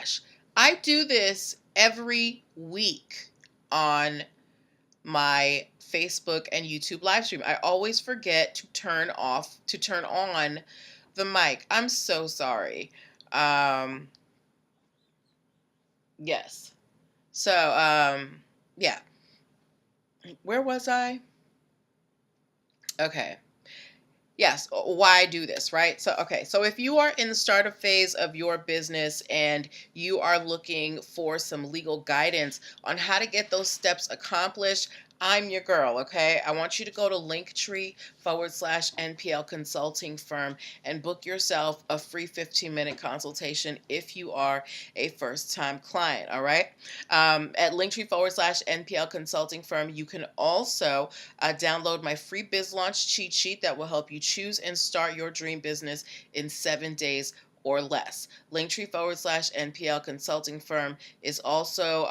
gosh, I do this every week on my Facebook and YouTube live stream. I always forget to turn on the mic. I'm so sorry. Um, yes. So, yeah. Where was I? Okay. Yes, why I do this, right? So, okay, so if you are in the startup phase of your business and you are looking for some legal guidance on how to get those steps accomplished, I'm your girl, okay? I want you to go to linktr.ee/NPL consulting firm and book yourself a free 15-minute consultation if you are a first-time client, all right? At linktree/NPL consulting firm, you can also download my free biz launch cheat sheet that will help you choose and start your dream business in 7 days or less. Linktree/NPL consulting firm is also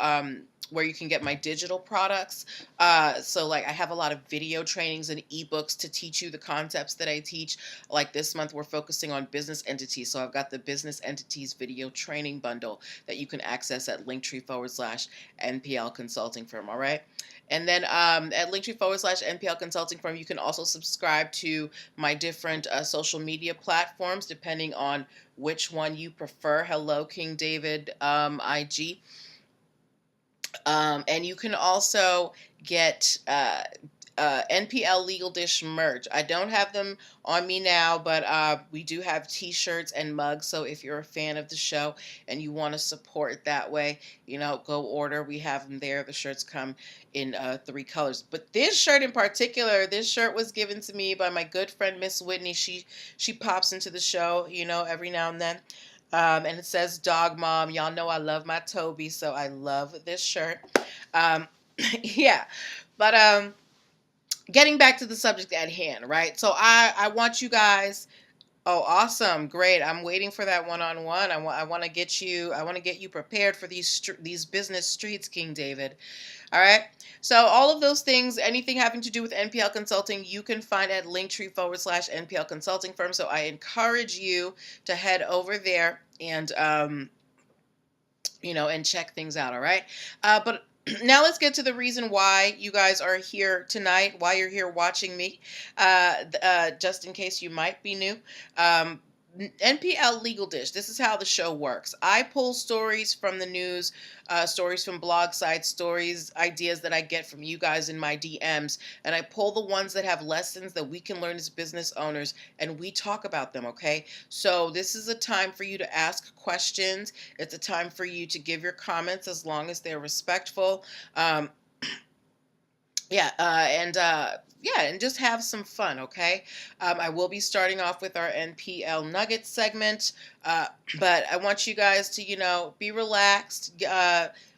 where you can get my digital products. So like I have a lot of video trainings and ebooks to teach you the concepts that I teach. Like this month, we're focusing on business entities. So I've got the business entities video training bundle that you can access at linktree/NPL consulting firm. All right. And then at linktree/NPL consulting firm, you can also subscribe to my different social media platforms, depending on which one you prefer. Hello, King David IG. And you can also get NPL Legal Dish merch. I don't have them on me now, but we do have t-shirts and mugs. So if you're a fan of the show and you want to support that way, go order. We have them there. The shirts come in 3 colors. But this shirt in particular, this shirt was given to me by my good friend Miss Whitney. She pops into the show, every now and then. And it says Dog Mom. Y'all know I love my Toby, so I love this shirt. Yeah. But getting back to the subject at hand, right? So I want you guys. Oh, awesome. Great. I'm waiting for that one-on-one. I want to get you prepared for these business streets, King David. All right. So all of those things, anything having to do with NPL consulting, you can find at linktree/NPL consulting firm. So I encourage you to head over there and and check things out. All right. But now let's get to the reason why you guys are here tonight, why you're here watching me, just in case you might be new. NPL Legal Dish. This is how the show works. I pull stories from the news, stories from blog sites, stories, ideas that I get from you guys in my DMs, and I pull the ones that have lessons that we can learn as business owners, and we talk about them, okay? So this is a time for you to ask questions. It's a time for you to give your comments as long as they're respectful. And just have some fun, okay? I will be starting off with our NPL Nugget segment, but I want you guys to, be relaxed,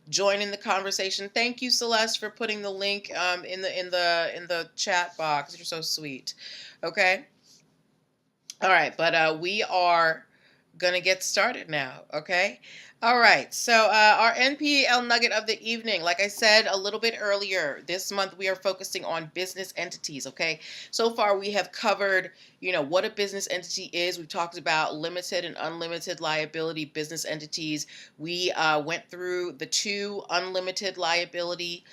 join in the conversation. Thank you, Celeste, for putting the link in the chat box. You're so sweet. Okay. All right, but we are gonna get started now, okay? All right, so our NPL nugget of the evening, like I said a little bit earlier, this month we are focusing on business entities, okay? So far we have covered, what a business entity is. We've talked about limited and unlimited liability business entities. We went through the 2 unlimited liability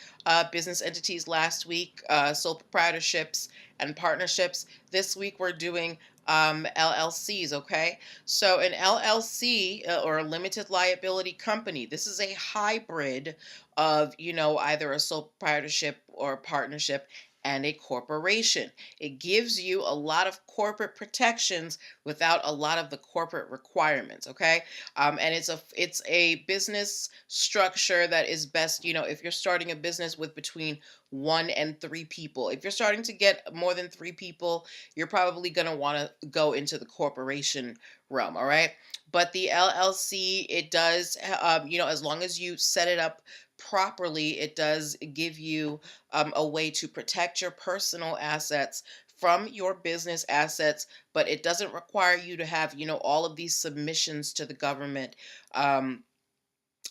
business entities last week, sole proprietorships and partnerships. This week we're doing LLCs, okay? So an LLC or a limited liability company, this is a hybrid of, either a sole proprietorship or a partnership and a corporation. It gives you a lot of corporate protections without a lot of the corporate requirements, okay? And it's a business structure that is best, if you're starting a business with between 1 and 3 people. If you're starting to get more than 3 people, you're probably going to want to go into the corporation realm, all right? But the LLC, it does, as long as you set it up properly, it does give you a way to protect your personal assets from your business assets, but it doesn't require you to have, all of these submissions to the government.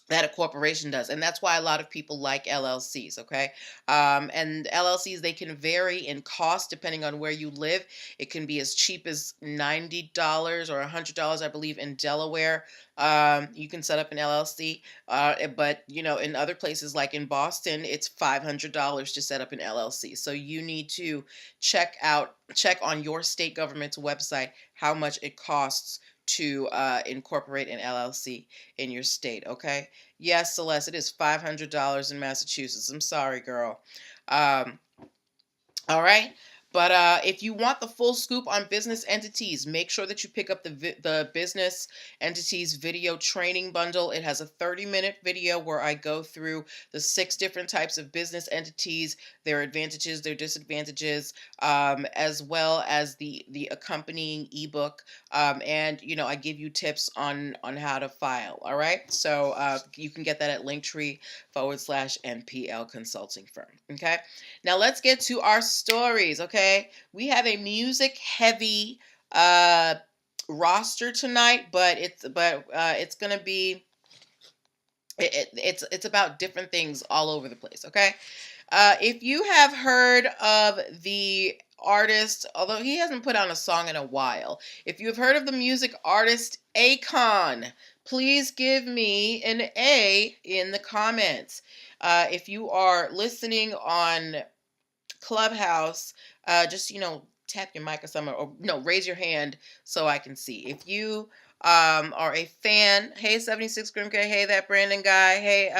that a corporation does. And that's why a lot of people like LLCs, okay? And LLCs, they can vary in cost depending on where you live. It can be as cheap as $90 or $100, I believe, in Delaware. You can set up an LLC, but in other places like in Boston, it's $500 to set up an LLC. So you need to check on your state government's website how much it costs to incorporate an LLC in your state, okay? Yes, Celeste, it is $500 in Massachusetts. I'm sorry, girl. Um, all right. But if you want the full scoop on business entities, make sure that you pick up the business entities video training bundle. It has a 30-minute video where I go through the 6 different types of business entities, their advantages, their disadvantages, as well as the accompanying ebook. And I give you tips on how to file. All right. So you can get that at linktr.ee/NPL consulting firm. Okay. Now let's get to our stories, okay? We have a music heavy roster tonight, but it's going to be it's about different things all over the place, okay? If you have heard of the artist, although he hasn't put out a song in a while, if you have heard of the music artist Akon, please give me an A in the comments. If you are listening on Clubhouse, just tap your mic or something, or no, raise your hand so I can see. If you are a fan, hey 76 Grim K, hey that Brandon guy, hey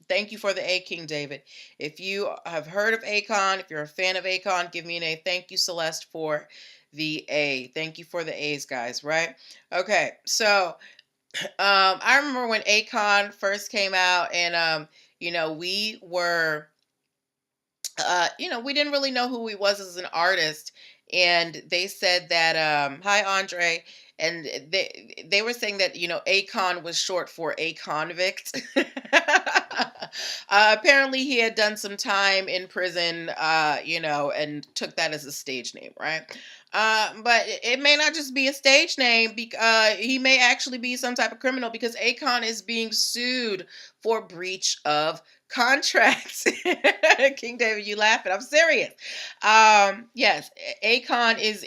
thank you for the A, King David. If you have heard of Akon, if you're a fan of Akon, give me an A. Thank you, Celeste, for the A. Thank you for the A's, guys, right? Okay, so I remember when Akon first came out, and we were we didn't really know who he was as an artist. And they said that, hi, Andre. And they were saying that, Akon was short for a convict. Apparently, he had done some time in prison, and took that as a stage name, right? But it may not just be a stage name. He may actually be some type of criminal, because Akon is being sued for breach of contracts. King David, you laughing? I'm serious. Yes, Akon is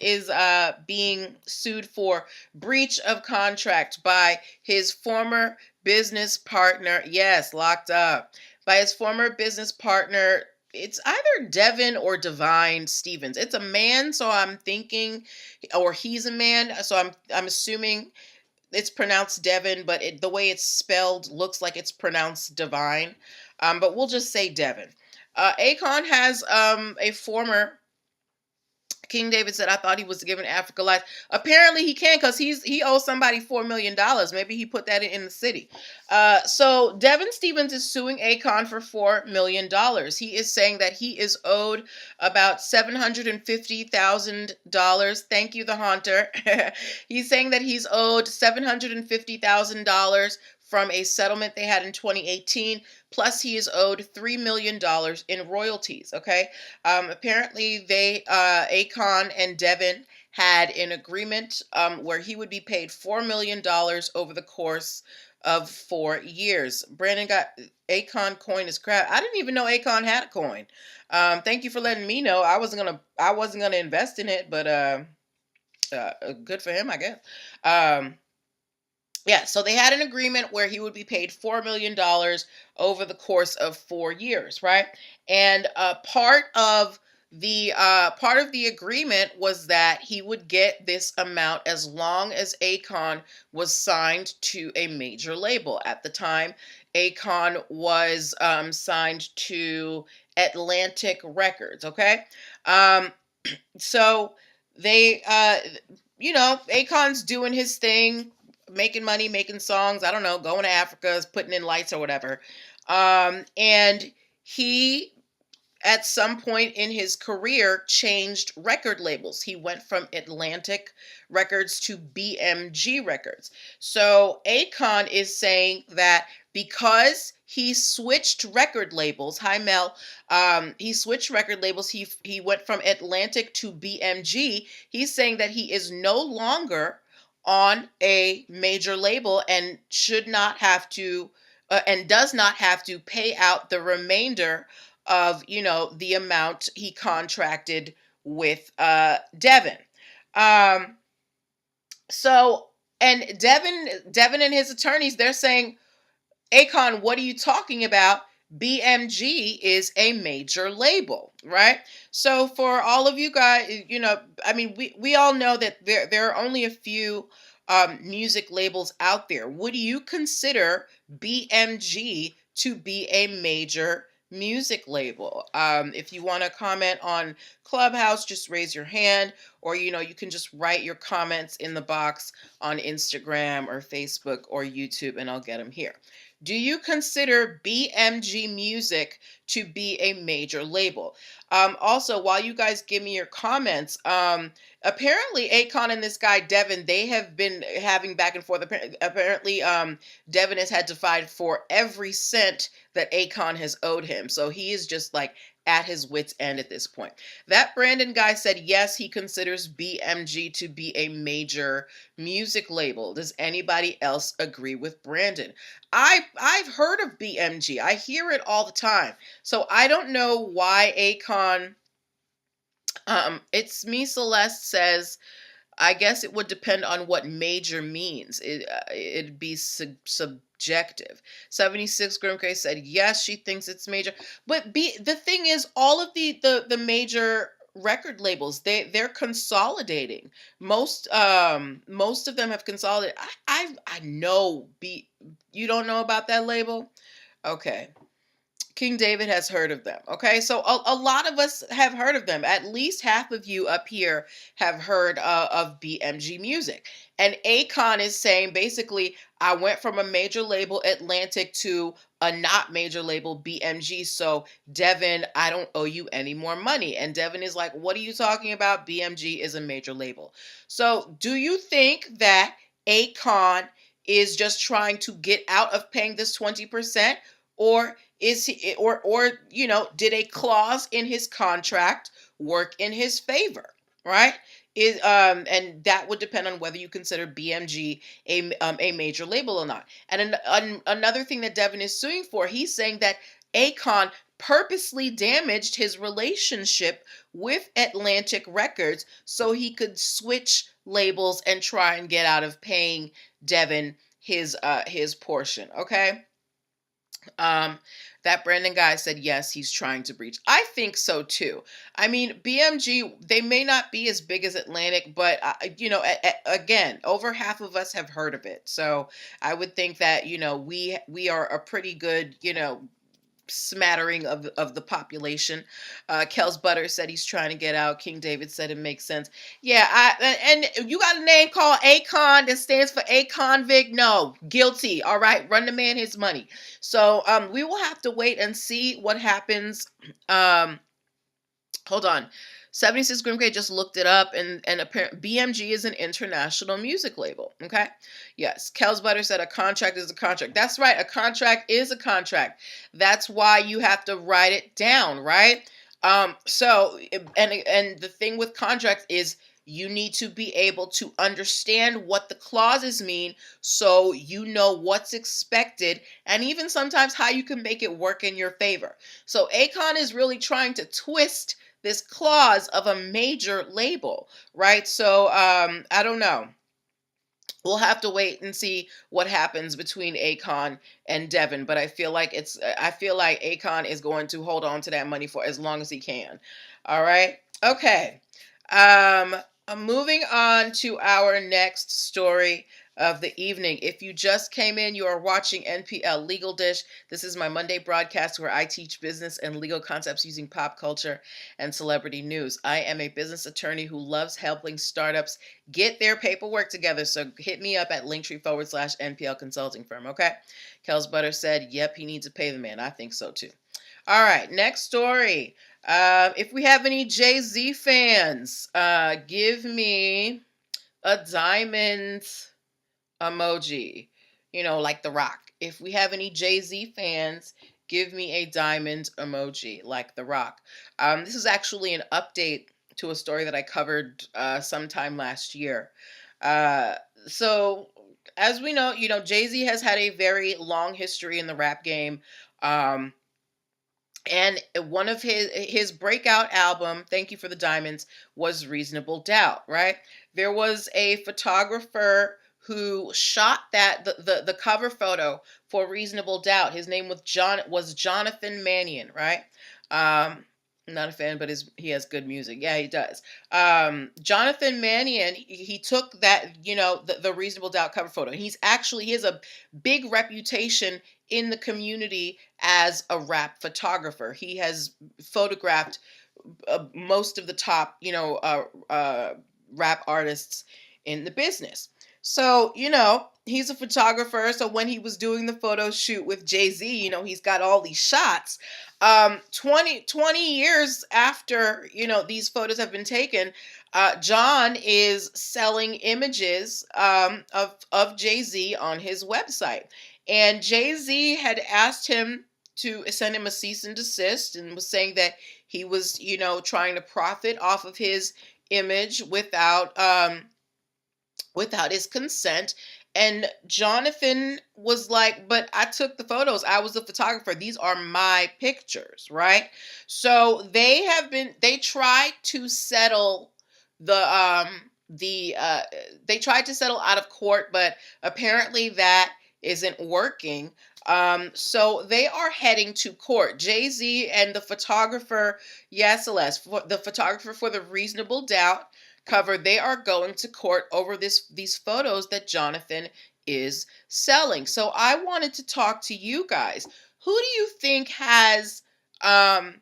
being sued for breach of contract by his former business partner. Yes, locked up by his former business partner. It's either Devin or Divine Stevens. It's a man, so I'm thinking, or he's a man, so I'm assuming it's pronounced Devin, but the way it's spelled looks like it's pronounced Divine. But we'll just say Devin. Akon has a former. King David said, I thought he was giving Africa life. Apparently he can, because he owes somebody $4 million. Maybe he put that in the city. So Devin Stevens is suing Akon for $4 million. He is saying that he is owed about $750,000. Thank you, the Haunter. He's saying that he's owed $750,000 from a settlement they had in 2018. Plus, he is owed $3 million in royalties, okay? Apparently, Akon and Devin had an agreement where he would be paid $4 million over the course of 4 years. Brandon got Akon coin is crap. I didn't even know Akon had a coin. Thank you for letting me know. I wasn't gonna invest in it, but good for him, I guess. Yeah, so they had an agreement where he would be paid $4 million over the course of 4 years, right? And part of the agreement was that he would get this amount as long as Akon was signed to a major label. At the time, Akon was signed to Atlantic Records, okay? So they, Akon's doing his thing, making money, making songs, I don't know, going to Africa, putting in lights or whatever. And he, at some point in his career, changed record labels. He went from Atlantic Records to BMG Records. So Akon is saying that because he switched record labels, hi Mel, he switched record labels, he went from Atlantic to BMG, he's saying that he is no longer on a major label and should not have to and does not have to pay out the remainder of, the amount he contracted with Devin. Um, so, and Devin and his attorneys, they're saying, Akon, what are you talking about? BMG is a major label, right? So for all of you guys, I mean, we all know that there are only a few music labels out there. Would you consider BMG to be a major music label? If you want to comment on Clubhouse, just raise your hand, or you can just write your comments in the box on Instagram or Facebook or YouTube, and I'll get them here. Do you consider BMG Music to be a major label? Also, while you guys give me your comments, apparently Akon and this guy Devin, they have been having back and forth. Apparently, Devin has had to fight for every cent that Akon has owed him. So he is just like at his wit's end at this point. That Brandon guy said yes, he considers BMG to be a major music label. Does anybody else agree with Brandon? I've heard of BMG. I hear it all the time. So I don't know why Akon. It's me. Celeste says, I guess it would depend on what major means. It'd be subjective. 76 Grimke said yes, she thinks it's major. But the thing is, all of the major record labels, they're consolidating. Most of them have consolidated. I know. You don't know about that label? Okay. King David has heard of them. Okay, so a lot of us have heard of them. At least half of you up here have heard of BMG Music. And Akon is saying basically, I went from a major label, Atlantic, to a not major label, BMG. So, Devin, I don't owe you any more money. And Devin is like, what are you talking about? BMG is a major label. So, do you think that Akon is just trying to get out of paying this 20%? Or is he or did a clause in his contract work in his favor, right? And that would depend on whether you consider BMG a major label or not. And another thing that Devin is suing for, he's saying that Akon purposely damaged his relationship with Atlantic Records so he could switch labels and try and get out of paying Devin his portion. Okay. That Brandon guy said yes, he's trying to breach. I think so too. I mean, BMG, they may not be as big as Atlantic, but again, over half of us have heard of it. So I would think that we are a pretty good smattering of the population. Kels Butter said he's trying to get out. King David said it makes sense. Yeah, and you got a name called Akon that stands for a convict? No, guilty. All right, run the man his money. So we will have to wait and see what happens. Hold on. 76 Grimke just looked it up, and apparently BMG is an international music label. Okay. Yes. Kels Butter said a contract is a contract. That's right. A contract is a contract. That's why you have to write it down, right? So, and the thing with contracts is you need to be able to understand what the clauses mean so you know what's expected and even sometimes how you can make it work in your favor. So Akon is really trying to twist this clause of a major label, right? So I don't know. We'll have to wait and see what happens between Akon and Devin, but I feel like Akon is going to hold on to that money for as long as he can. All right. Okay. Moving on to our next story of the evening. If you just came in, you are watching NPL Legal Dish. This is my Monday broadcast where I teach business and legal concepts using pop culture and celebrity news. I am a business attorney who loves helping startups get their paperwork together. So hit me up at linktr.ee/NPL consulting firm. Okay. Kels Butter said, yep, he needs to pay the man. I think so too. All right. Next story. If we have any Jay-Z fans, give me a diamond emoji, like The Rock. If we have any Jay-Z fans, give me a diamond emoji like The Rock. This is actually an update to a story that I covered sometime last year. So as we know, Jay-Z has had a very long history in the rap game. Um, and one of his breakout album, Thank You for the Diamonds, was Reasonable Doubt, right? There was a photographer who shot the cover photo for Reasonable Doubt. His name was Jonathan Mannion, right? I'm not a fan, but he has good music. Yeah, he does. Jonathan Mannion, he took that, the Reasonable Doubt cover photo. He has a big reputation in the community as a rap photographer. He has photographed most of the top, rap artists in the business. So, he's a photographer. So when he was doing the photo shoot with Jay-Z, he's got all these shots. 20 years after, these photos have been taken, John is selling images of Jay-Z on his website. And Jay-Z had asked him to send him a cease and desist, and was saying that he was, trying to profit off of his image without his consent. And Jonathan was like, but I took the photos. I was the photographer. These are my pictures, right? So they tried to settle they tried to settle out of court, but apparently that isn't working. So they are heading to court. Jay-Z and the photographer, yes, Celeste, the photographer for the Reasonable Doubt cover, they are going to court over these photos that Jonathan is selling. So I wanted to talk to you guys. Who do you think has the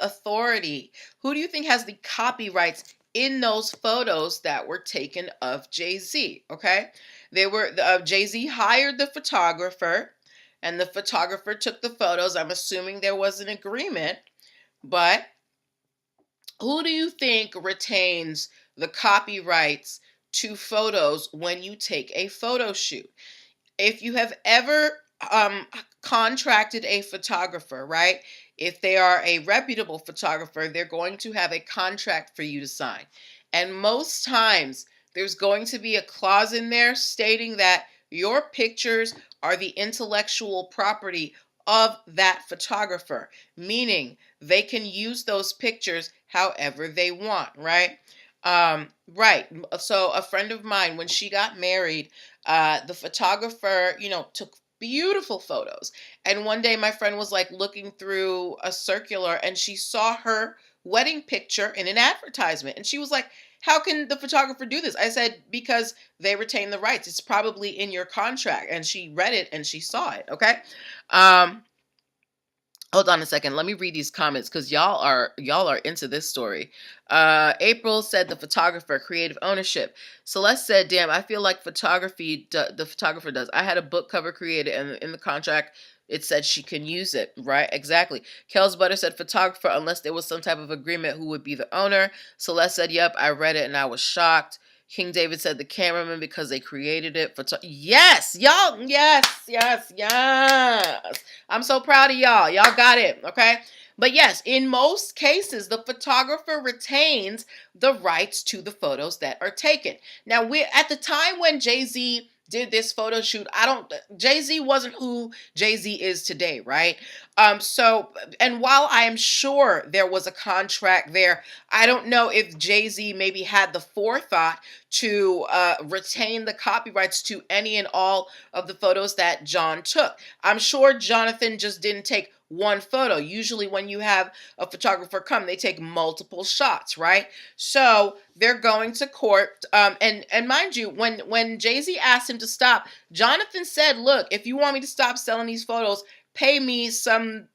authority? Who do you think has the copyrights in those photos that were taken of Jay-Z? Okay, Jay-Z hired the photographer, and the photographer took the photos. I'm assuming there was an agreement, but who do you think retains the copyrights to photos when you take a photo shoot? If you have ever contracted a photographer, right? If they are a reputable photographer, they're going to have a contract for you to sign. And most times, there's going to be a clause in there stating that your pictures are the intellectual property of that photographer, meaning they can use those pictures however they want, right? Right. So a friend of mine, when she got married, the photographer, took beautiful photos. And one day my friend was like looking through a circular, and she saw her wedding picture in an advertisement. And she was like, how can the photographer do this? I said, because they retain the rights. It's probably in your contract. And she read it and she saw it. Okay. Hold on a second. Let me read these comments because y'all are into this story. April said the photographer, creative ownership. Celeste said, "Damn, I feel like the photographer does. I had a book cover created, and in the contract it said she can use it." Right? Exactly. Kels Butter said photographer, unless there was some type of agreement, who would be the owner. Celeste said, "Yep, I read it and I was shocked." King David said the cameraman because they created it. Yes, y'all. Yes, yes, yes. I'm so proud of y'all. Y'all got it. Okay. But yes, in most cases, the photographer retains the rights to the photos that are taken. Now, we're at the time when Jay-Z did this photo shoot. Jay-Z wasn't who Jay-Z is today, right? And while I am sure there was a contract there, I don't know if Jay-Z maybe had the forethought to retain the copyrights to any and all of the photos that John took. I'm sure Jonathan just didn't take one photo. Usually when you have a photographer come, they take multiple shots, right? So they're going to court. And mind you, when Jay-Z asked him to stop, Jonathan said, look, if you want me to stop selling these photos, pay me so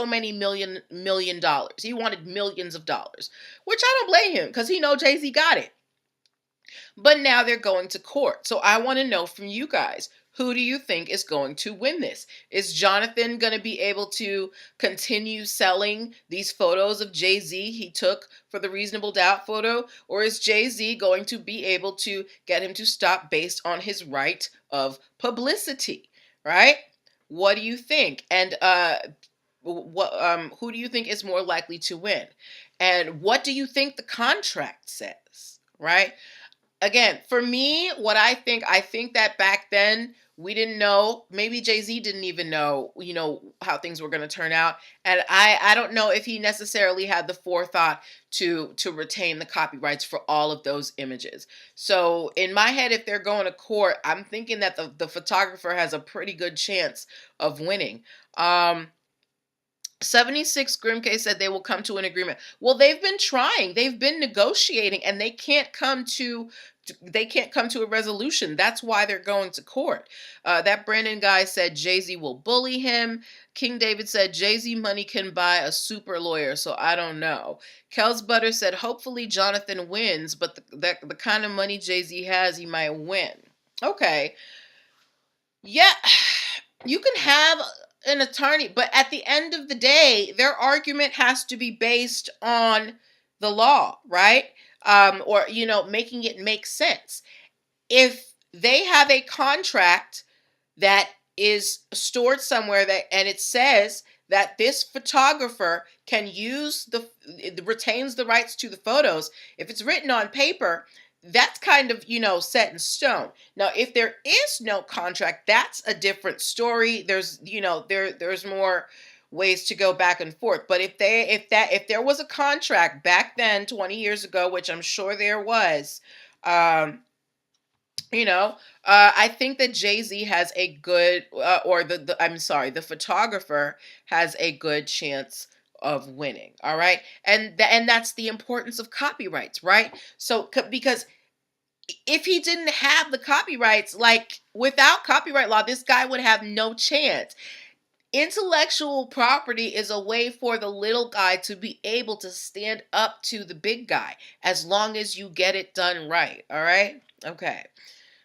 many million dollars. He wanted millions of dollars, which I don't blame him because he know Jay-Z got it. But now they're going to court. So I want to know from you guys, who do you think is going to win this? Is Jonathan going to be able to continue selling these photos of Jay-Z he took for the Reasonable Doubt photo? Or is Jay-Z going to be able to get him to stop based on his right of publicity? Right? What do you think? And who do you think is more likely to win? And what do you think the contract says? Right? again, for me, what I think that back then we didn't know. Maybe Jay-Z didn't even know, how things were going to turn out, and I don't know if he necessarily had the forethought to retain the copyrights for all of those images. So in my head, if they're going to court, I'm thinking that the photographer has a pretty good chance of winning. 76 Grimke said they will come to an agreement. Well, they've been trying, they've been negotiating, and they can't come to a resolution. That's why they're going to court. That Brandon guy said Jay-Z will bully him. King David said Jay-Z money can buy a super lawyer, so I don't know. Kels Butter said hopefully Jonathan wins, but the kind of money Jay-Z has, he might win. Okay. Yeah, you can have an attorney, but at the end of the day, their argument has to be based on the law, right? Or making it make sense. If they have a contract that is stored somewhere and it says that this photographer can retains the rights to the photos, if it's written on paper, that's kind of set in stone. Now if there is no contract, that's a different story. There's more ways to go back and forth. But if there was a contract back then 20 years ago, which I'm sure there was, I think that Jay-Z has a good, or the photographer has a good chance of winning. All right. And that's the importance of copyrights, right? So, because if he didn't have the copyrights, like without copyright law, this guy would have no chance. Intellectual property is a way for the little guy to be able to stand up to the big guy, as long as you get it done right. All right. Okay.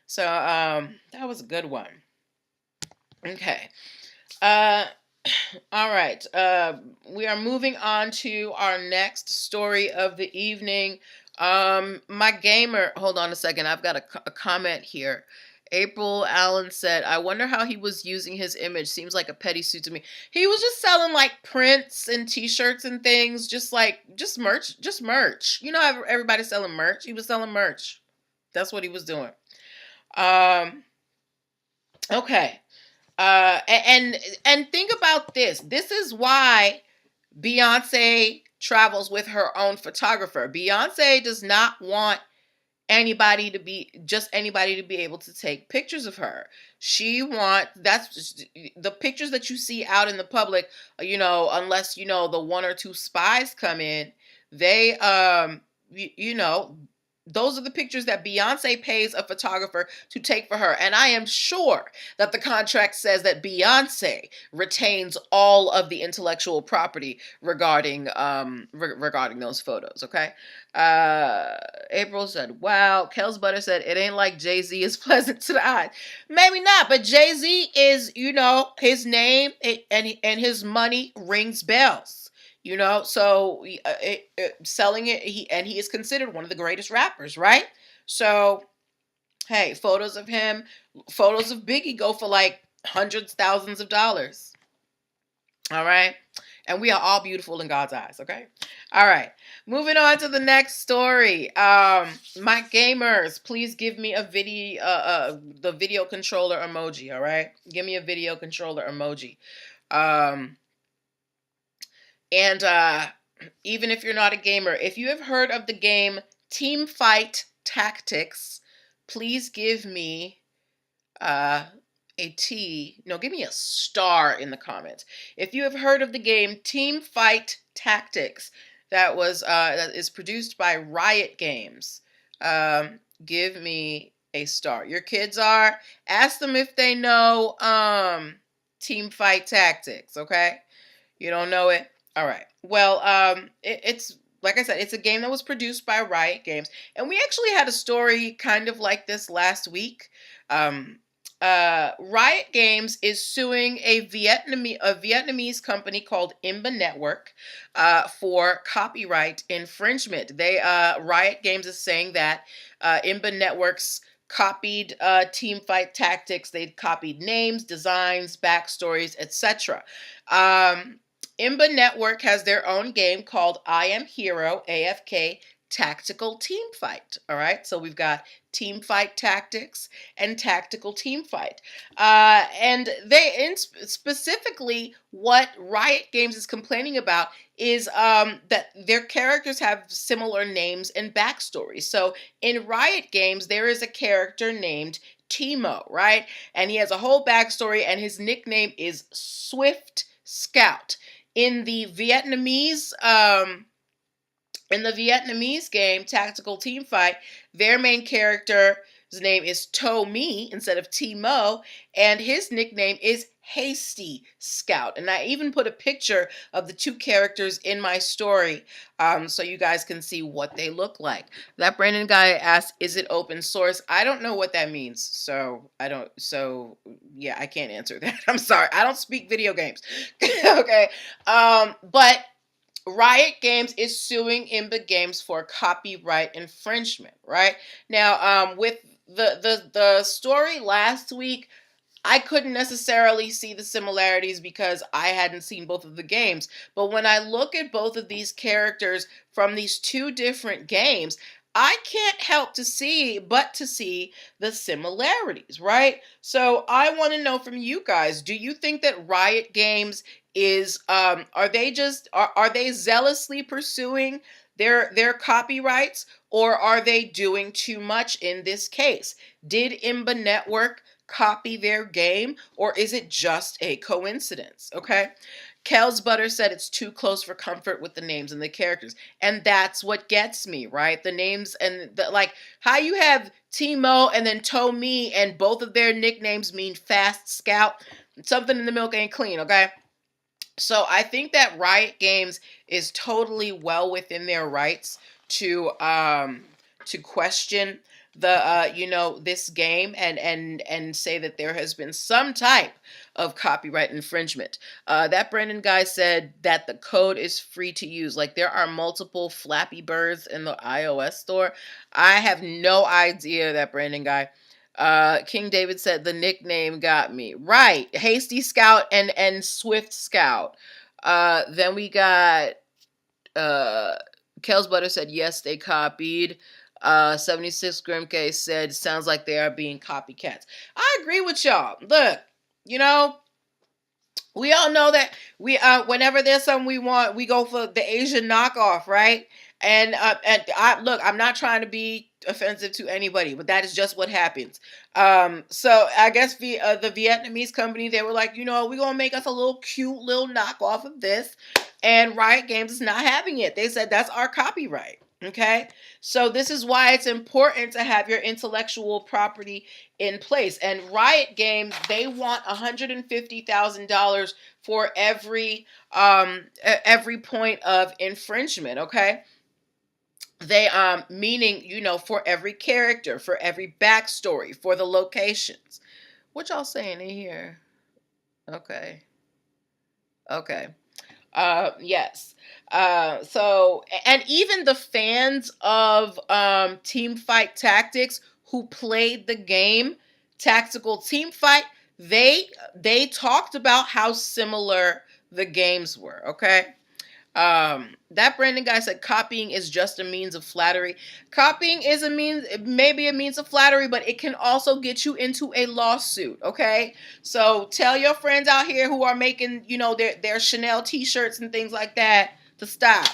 So that was a good one. Okay. All right. We are moving on to our next story of the evening. My gamer, hold on a second. I've got a comment here. April Allen said, I wonder how he was using his image. Seems like a petty suit to me. He was just selling like prints and t-shirts and things, just merch. You know how everybody's selling merch? He was selling merch. That's what he was doing. Okay. And think about this. This is why Beyonce travels with her own photographer. Beyonce does not want anybody to be able to take pictures of her. That's just, the pictures that you see out in the public, unless the one or two spies come in, they those are the pictures that Beyonce pays a photographer to take for her. And I am sure that the contract says that Beyonce retains all of the intellectual property regarding those photos, okay? April said, wow. Kels Butter said, it ain't like Jay-Z is pleasant to the eye. Maybe not, but Jay-Z is, his name and his money rings bells. So selling it, he is considered one of the greatest rappers, right? So, hey, photos of him, photos of Biggie go for like hundreds, thousands of dollars. All right. And we are all beautiful in God's eyes, okay? All right. Moving on to the next story. My gamers, please give me the video controller emoji, all right? Give me a video controller emoji. And even if you're not a gamer, if you have heard of the game Teamfight Tactics, please give me give me a star in the comments. If you have heard of the game Teamfight Tactics, that is produced by Riot Games, give me a star. Your kids ask them if they know Teamfight Tactics, okay? You don't know it? All right. Well, it's like I said, it's a game that was produced by Riot Games, and we actually had a story kind of like this last week. Riot Games is suing a Vietnamese company called Imba Network for copyright infringement. Riot Games is saying that Imba Networks copied Teamfight Tactics. They copied names, designs, backstories, etc. Imba Network has their own game called I Am Hero, AFK tactical team fight. All right, so we've got team fight tactics and tactical team fight. And specifically, what Riot Games is complaining about is that their characters have similar names and backstories. So in Riot Games, there is a character named Timo, right? And he has a whole backstory, and his nickname is Swift Scout. In the Vietnamese, game, Tactical Team Fight, their main character's name is To Me instead of Timo, and his nickname is Hasty Scout. And I even put a picture of the two characters in my story so you guys can see what they look like. That Brandon guy asked, is it open source? I don't know what that means. So yeah, I can't answer that. I'm sorry. I don't speak video games. Okay. But Riot Games is suing Imba Games for copyright infringement, right? Now, with the story last week, I couldn't necessarily see the similarities because I hadn't seen both of the games. But when I look at both of these characters from these two different games, I can't help to see the similarities, right? So I want to know from you guys, do you think that Riot Games is are they zealously pursuing their copyrights, or are they doing too much in this case? Did Imba Network copy their game, or is it just a coincidence? Okay. Kel's Butter said it's too close for comfort with the names and the characters. And that's what gets me, right? The names and like how you have Timo and then Tomi, and both of their nicknames mean Fast Scout. Something in the milk ain't clean, okay? So I think that Riot Games is totally well within their rights to question this game and say that there has been some type of copyright infringement. That Brandon guy said that the code is free to use. Like, there are multiple Flappy Birds in the iOS store. I have no idea, that Brandon guy. King David said the nickname got me. Right. Hasty Scout and Swift Scout. Then we got Kel's Butter said yes, they copied. 76 Grimke said sounds like they are being copycats. I agree with y'all. Look, we all know that we whenever there's something we want, we go for the Asian knockoff, right? And I'm not trying to be offensive to anybody, but that is just what happens. So I guess the Vietnamese company, they were like, we're gonna make us a little cute little knockoff of this, and Riot Games is not having it. They said that's our copyright. Okay, so this is why it's important to have your intellectual property in place. And Riot Games, they want $150,000 for every point of infringement. Okay, they meaning for every character, for every backstory, for the locations. What y'all saying in here? Okay. Yes. So, and even the fans of Team Fight Tactics who played the game Tactical Team Fight, they talked about how similar the games were. Okay. That Brandon guy said copying is just a means of flattery. Copying is maybe a means of flattery, but it can also get you into a lawsuit. Okay, so tell your friends out here who are making, their Chanel t-shirts and things like that to stop.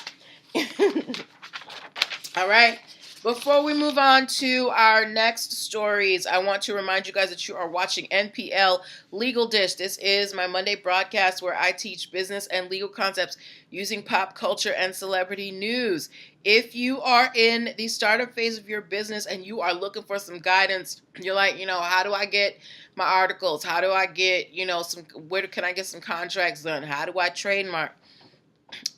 All right. Before we move on to our next stories, I want to remind you guys that you are watching NPL Legal Dish. This is my Monday broadcast where I teach business and legal concepts using pop culture and celebrity news. If you are in the startup phase of your business and you are looking for some guidance, you're like, how do I get my articles? How do I get, where can I get some contracts done? How do I trademark?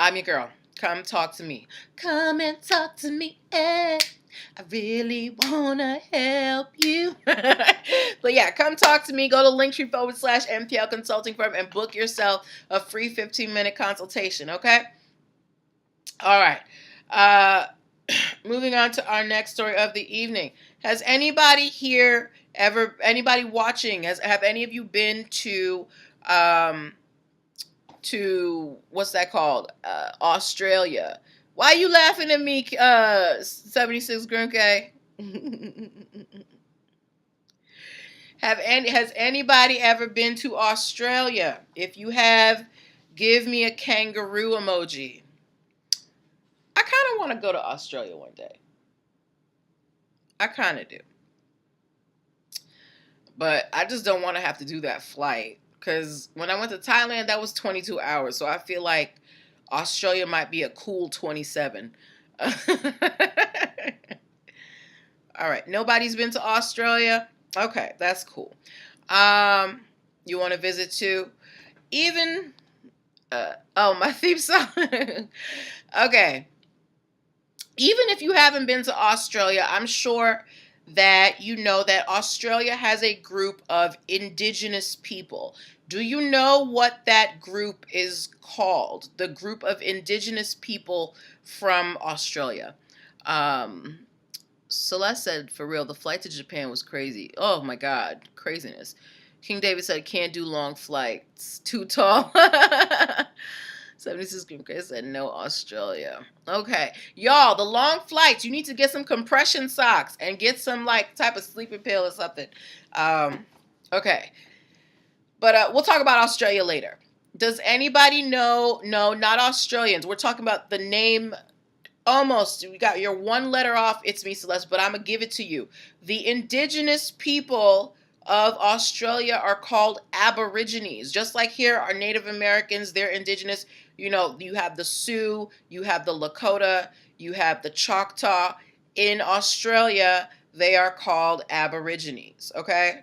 I'm your girl. Come talk to me. Come and talk to me. I really want to help you. But yeah, come talk to me. Go to linktr.ee/nplconsultingfirm and book yourself a free 15-minute consultation, okay? All right. Moving on to our next story of the evening. Has anybody here anybody watching, have any of you been to what's that called? Australia. Why you laughing at me, 76 Grim K? Has anybody ever been to Australia? If you have, give me a kangaroo emoji. I kind of want to go to Australia one day. I kind of do. But I just don't want to have to do that flight. Because when I went to Thailand, that was 22 hours. So I feel like Australia might be a cool 27. All right. Nobody's been to Australia? Okay, that's cool. You want to visit too? Even, oh, my theme song. Okay. Even if you haven't been to Australia, I'm sure that you know that Australia has a group of indigenous people. Do you know what that group is called? The group of indigenous people from Australia. Um, Celeste said, for real, the flight to Japan was crazy. Oh my God, craziness. King David said, can't do long flights. Too tall. 76 Green Chris said, no Australia. Okay. Y'all, the long flights, you need to get some compression socks and get some, like, type of sleeping pill or something. Okay. But we'll talk about Australia later. Does anybody know? No, not Australians. We're talking about the name. Almost. You got your one letter off. It's me, Celeste, but I'm going to give it to you. The indigenous people of Australia are called Aborigines. Just like here are Native Americans, they're indigenous. You know, you have the Sioux, you have the Lakota, you have the Choctaw. In Australia, they are called Aborigines, okay?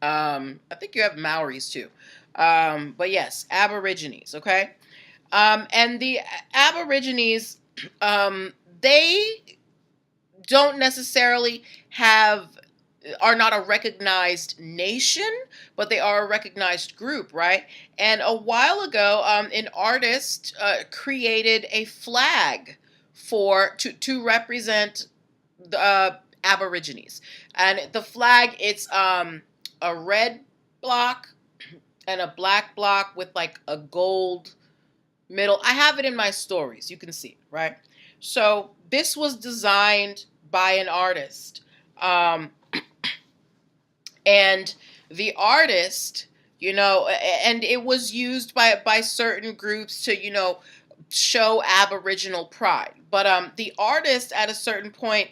I think you have Maoris too. But yes, Aborigines, okay? And the Aborigines, they don't necessarily are not a recognized nation, but they are a recognized group, right? And a while ago, an artist created a flag to represent the Aborigines, and the flag, it's a red block and a black block with like a gold middle. I have it in my stories. You can see, right? So this was designed by an artist. And the artist, and it was used by certain groups to, show Aboriginal pride. But the artist at a certain point,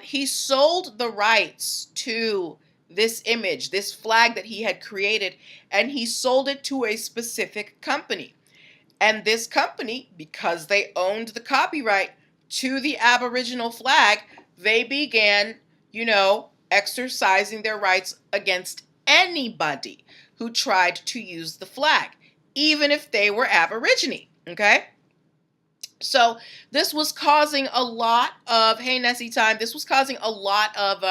he sold the rights to this image, this flag that he had created, and he sold it to a specific company. And this company, because they owned the copyright to the Aboriginal flag, they began, exercising their rights against anybody who tried to use the flag, even if they were Aborigine, okay? So this was causing a lot of, hey Nessie time, this was causing a lot of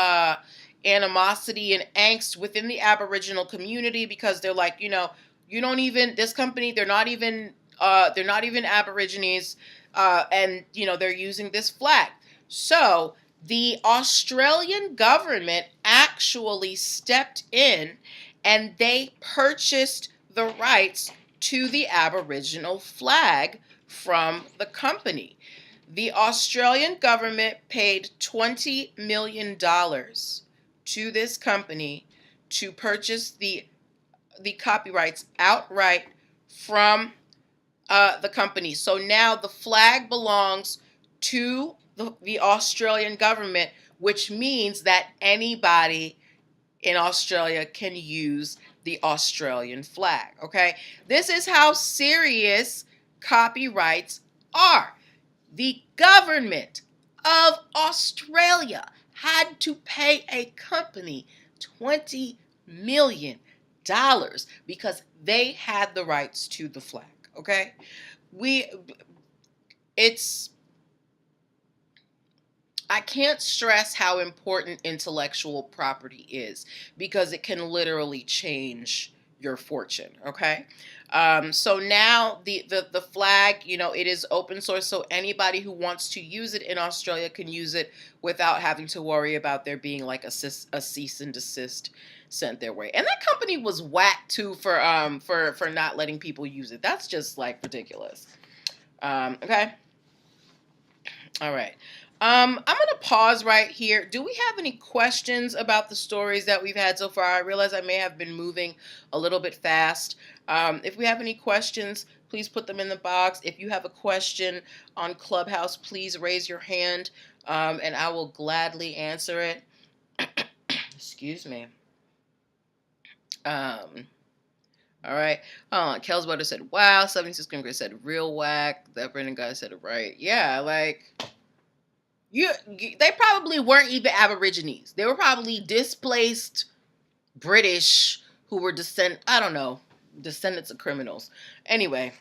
animosity and angst within the Aboriginal community, because they're like, you don't even, this company, they're not even Aborigines, and they're using this flag. So the Australian government actually stepped in and they purchased the rights to the Aboriginal flag from the company. The Australian government paid $20 million to this company to purchase the copyrights outright from the company. So now the flag belongs to the Australian government, which means that anybody in Australia can use the Australian flag, okay? This is how serious copyrights are. The government of Australia had to pay a company $20 million because they had the rights to the flag. Okay, I can't stress how important intellectual property is, because it can literally change your fortune. Okay, so now the flag, it is open source, so anybody who wants to use it in Australia can use it without having to worry about there being like a cease and desist sent their way. And that company was whacked too for not letting people use it. That's just like ridiculous. Okay. All right. I'm going to pause right here. Do we have any questions about the stories that we've had so far? I realize I may have been moving a little bit fast. If we have any questions, please put them in the box. If you have a question on Clubhouse, please raise your hand, and I will gladly answer it. Excuse me. Um, all right. Kel's Butter said, wow. 76 Grade said, real whack. That Brendan guy said it right. Yeah, like... They probably weren't even Aborigines. They were probably displaced British who were descendants of criminals. Anyway,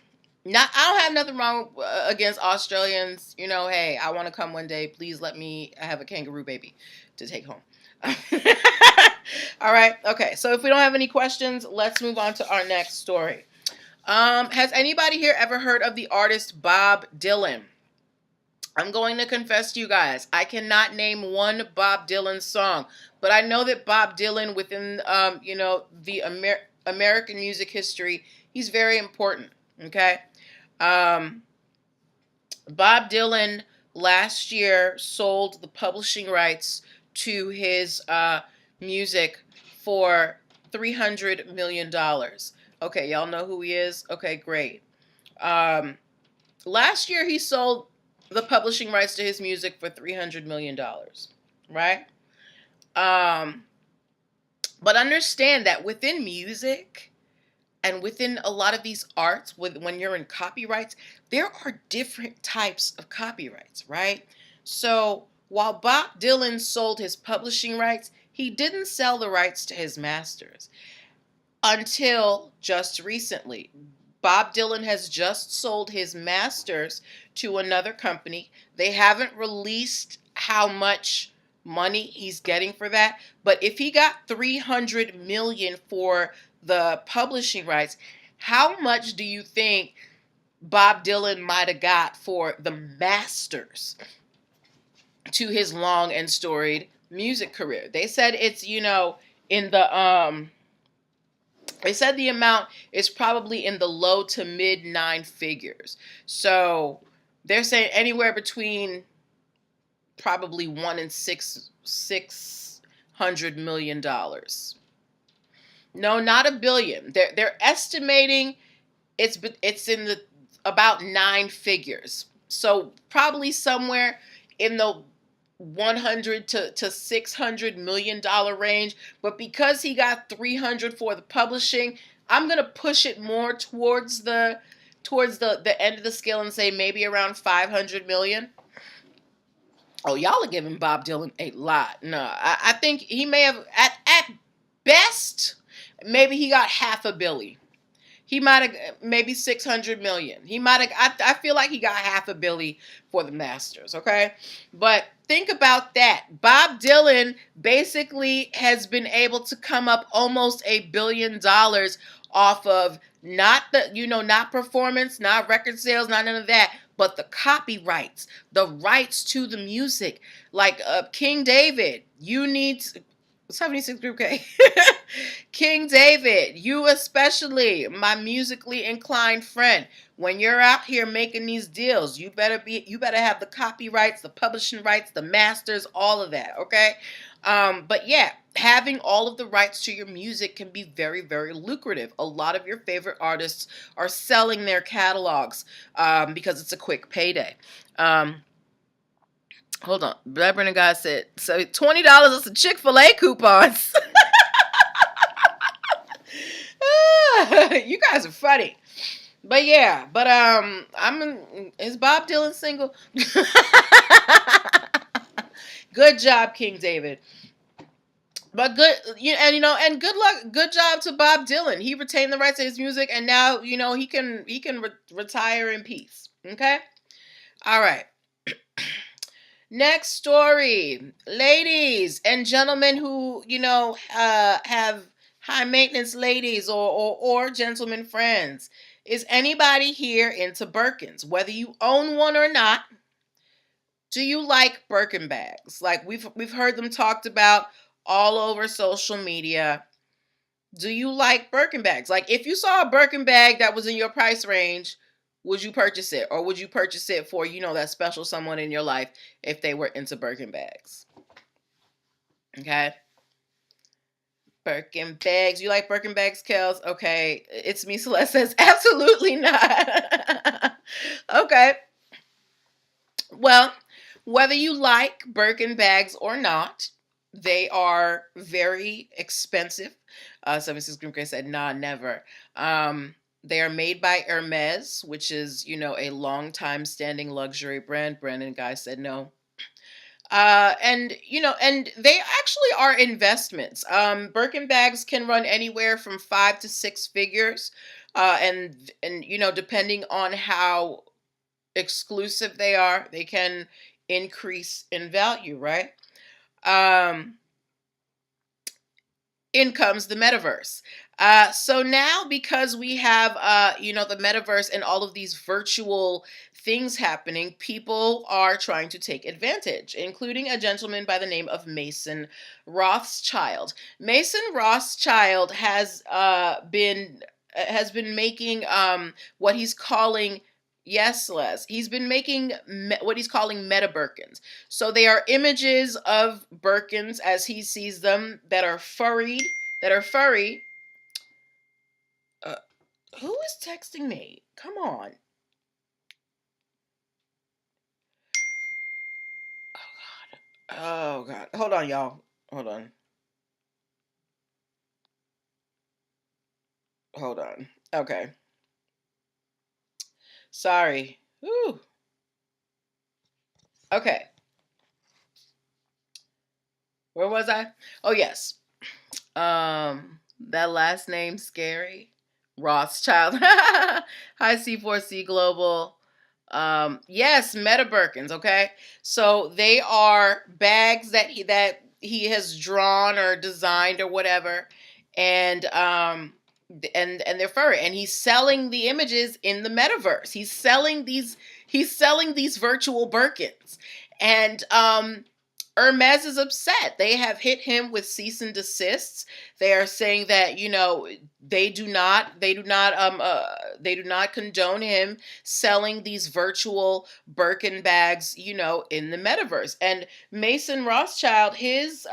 I don't have nothing wrong against Australians. You know, hey, I want to come one day. Please let me have a kangaroo baby to take home. All right. Okay. So if we don't have any questions, let's move on to our next story. Has anybody here ever heard of the artist Bob Dylan? I'm going to confess to you guys, I cannot name one Bob Dylan song, but I know that Bob Dylan within, the American music history, he's very important, okay? Bob Dylan last year sold the publishing rights to his music for $300 million. Okay, y'all know who he is? Okay, great. Last year he sold the publishing rights to his music for $300 million, right? But understand that within music and within a lot of these arts, when you're in copyrights, there are different types of copyrights, right? So while Bob Dylan sold his publishing rights, he didn't sell the rights to his masters until just recently. Bob Dylan has just sold his masters to another company. They haven't released how much money he's getting for that, but if he got $300 million for the publishing rights, how much do you think Bob Dylan might have got for the masters to his long and storied music career? They said it's, in the they said the amount is probably in the low to mid 9 figures. So they're saying anywhere between probably $1 and $600 million. No, not a billion. They're estimating it's in the about 9 figures. So probably somewhere in the 100 to $600 million range, but because he got 300 for the publishing, I'm gonna push it more towards the end of the scale and say maybe around 500 million. Oh, y'all are giving Bob Dylan a lot. No, I think he may have at best maybe he got half a billy. He might have maybe 600 million. He might have. I feel like he got half a billy for the Masters. Okay, but think about that. Bob Dylan basically has been able to come up almost $1 billion off of not performance, not record sales, not none of that, but the copyrights, the rights to the music. Like King David, you need 76 Group K. King David, you especially, my musically inclined friend, when you're out here making these deals, you better have the copyrights, the publishing rights, the masters, all of that, okay? But yeah, having all of the rights to your music can be very, very lucrative. A lot of your favorite artists are selling their catalogs because it's a quick payday. Hold on. Brad Brennan guy said, so $20 is some Chick-fil-A coupons. You guys are funny. But yeah, is Bob Dylan single? Good job, King David. But and good luck, good job to Bob Dylan. He retained the rights to his music, and now he can retire in peace. Okay, all right. Next story, ladies and gentlemen who have high maintenance ladies or gentlemen friends. Is anybody here into Birkins? Whether you own one or not, do you like Birkin bags? Like we've heard them talked about all over social media. Do you like Birkin bags? Like if you saw a Birkin bag that was in your price range, would you purchase it? Or would you purchase it for, that special someone in your life if they were into Birkin bags? Okay. Birkin bags. You like Birkin bags, Kels? Okay. It's me, Celeste says, absolutely not. Okay. Well, whether you like Birkin bags or not, they are very expensive. 76 Green Gray said, nah, never. They are made by Hermes, which is, a long time standing luxury brand. Brandon Guy said no. And they actually are investments. Birkin bags can run anywhere from 5 to 6 figures. And depending on how exclusive they are, they can increase in value, right? In comes the metaverse. So now, because we have, the metaverse and all of these virtual things happening, people are trying to take advantage, including a gentleman by the name of Mason Rothschild. Mason Rothschild has been making what he's calling. Yes, Les. He's been making what he's calling meta Birkins. So they are images of Birkins as he sees them that are furry. Who is texting me? Come on. Oh God. Hold on, y'all. Hold on. Okay. Sorry. Whew. Okay. Where was I? Oh yes. That last name scary. Rothschild. Hi C4C Global. Yes, Meta Birkins, okay? So they are bags that he has drawn or designed or whatever, and they're furry, and he's selling the images in the metaverse. He's selling these virtual Birkins. And Hermes is upset. They have hit him with cease and desists. They are saying that they do not condone him selling these virtual Birkin bags in the metaverse. And Mason Rothschild, his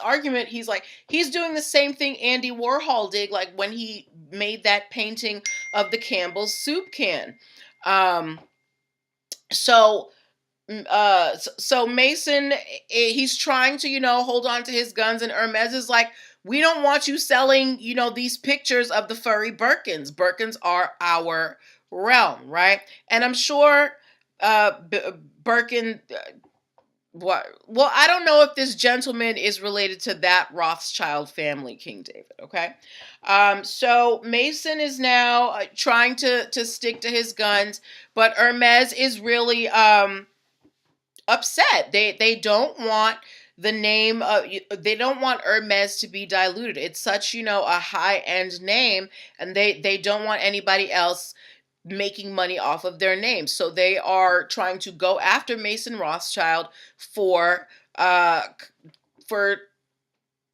argument, he's doing the same thing Andy Warhol did, like when he made that painting of the Campbell's soup can. So Mason, he's trying to, hold on to his guns, and Hermes is like, we don't want you selling, these pictures of the furry Birkins. Birkins are our realm, right? And I'm sure Birkin, well, I don't know if this gentleman is related to that Rothschild family, King David, okay? So Mason is now trying to stick to his guns, but Hermes is really upset. They don't want the name they don't want Hermes to be diluted. It's such a high-end name, and they don't want anybody else making money off of their name. So they are trying to go after Mason Rothschild for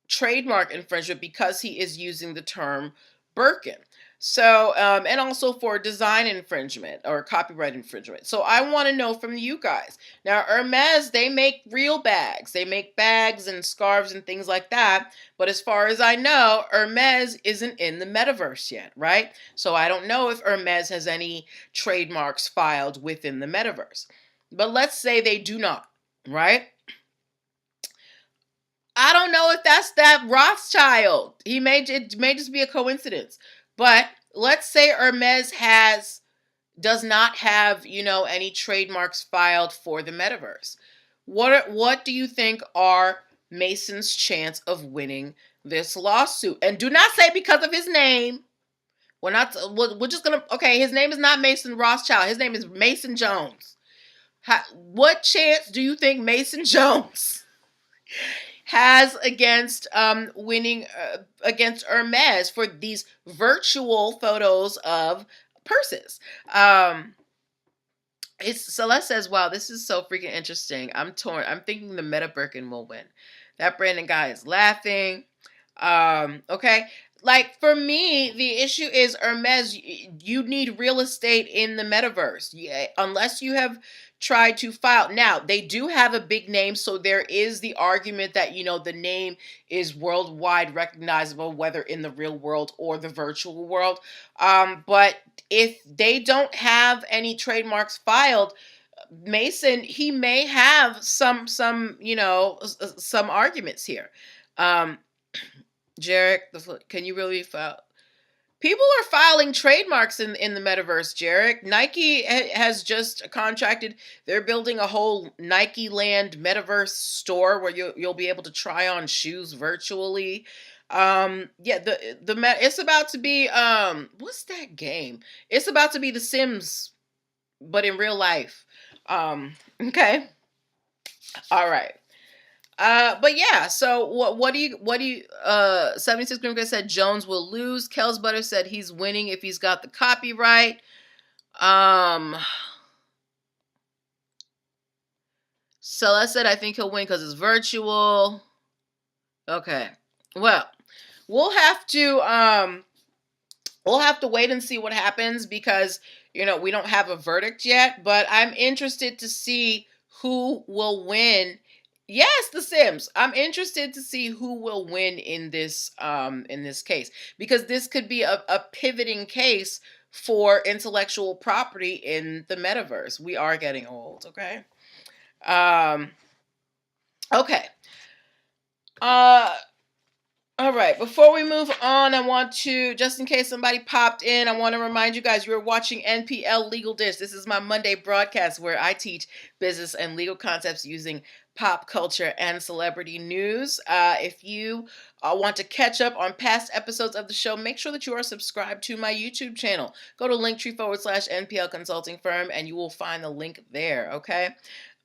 trademark infringement because he is using the term Birkin. So, and also for design infringement or copyright infringement. So I want to know from you guys. Now, Hermes, they make real bags. They make bags and scarves and things like that. But as far as I know, Hermes isn't in the metaverse yet, right? So I don't know if Hermes has any trademarks filed within the metaverse. But let's say they do not, right? I don't know if that's that Rothschild. It may just be a coincidence. But let's say Hermes does not have, any trademarks filed for the metaverse. What do you think are Mason's chance of winning this lawsuit? And do not say because of his name. We're just gonna, okay, his name is not Mason Rothschild. His name is Mason Jones. What chance do you think Mason Jones has against winning against Hermes for these virtual photos of purses? Celeste says, wow, this is so freaking interesting. I'm torn. I'm thinking the Meta Birkin will win. That Brandon guy is laughing. Okay. like for me, the issue is Hermes. You need real estate in the metaverse, yeah, unless you have tried to file. Now they do have a big name, so there is the argument that the name is worldwide recognizable, whether in the real world or the virtual world. But if they don't have any trademarks filed, Mason, he may have some arguments here. Um, Jarek, can you really file? People are filing trademarks in the metaverse, Jarek. Nike has just contracted. They're building a whole Nike Land metaverse store where you'll be able to try on shoes virtually. Yeah, it's about to be what's that game? It's about to be The Sims, but in real life. Okay. All right. But yeah, so what do you 76 Grimka said Jones will lose. Kels Butter said he's winning if he's got the copyright. Celeste said I think he'll win because it's virtual. Okay. Well, we'll have to wait and see what happens because we don't have a verdict yet, but I'm interested to see who will win. Yes, The Sims. I'm interested to see who will win in this case because this could be a pivoting case for intellectual property in the metaverse. We are getting old, okay? Okay. All right, before we move on, I want to, just in case somebody popped in, I want to remind you guys you're watching NPL Legal Dish. This is my Monday broadcast where I teach business and legal concepts using pop culture and celebrity news. If you want to catch up on past episodes of the show, make sure that you are subscribed to my YouTube channel. Go to linktr.ee/NPL Consulting Firm and you will find the link there, okay?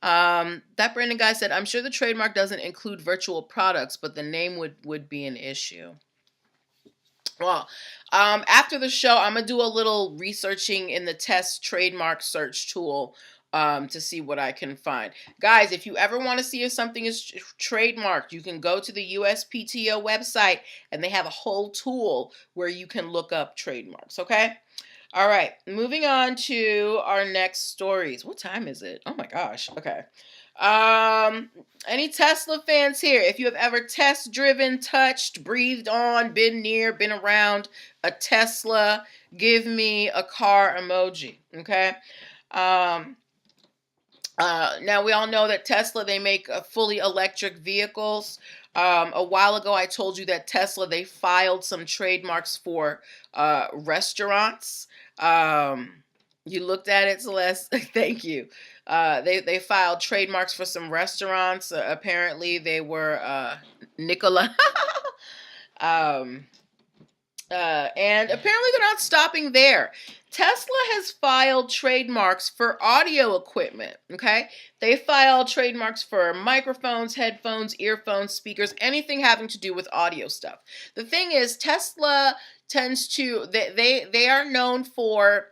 That Brandon guy said, I'm sure the trademark doesn't include virtual products, but the name would be an issue. Well, after the show, I'm going to do a little researching in the test trademark search tool to see what I can find. Guys, if you ever want to see if something is trademarked, you can go to the USPTO website and they have a whole tool where you can look up trademarks, okay? All right, moving on to our next stories. What time is it? Oh my gosh. Okay. Any Tesla fans here? If you have ever test driven, touched, breathed on, been near, been around a Tesla, give me a car emoji. Okay. Now we all know that Tesla, they make fully electric vehicles. A while ago, I told you that Tesla, they filed some trademarks for restaurants. You looked at it, Celeste. Thank you. They filed trademarks for some restaurants. Apparently, they were Nicola. And apparently, they're not stopping there. Tesla has filed trademarks for audio equipment, okay? They filed trademarks for microphones, headphones, earphones, speakers, anything having to do with audio stuff. The thing is, Tesla tends to, they are known for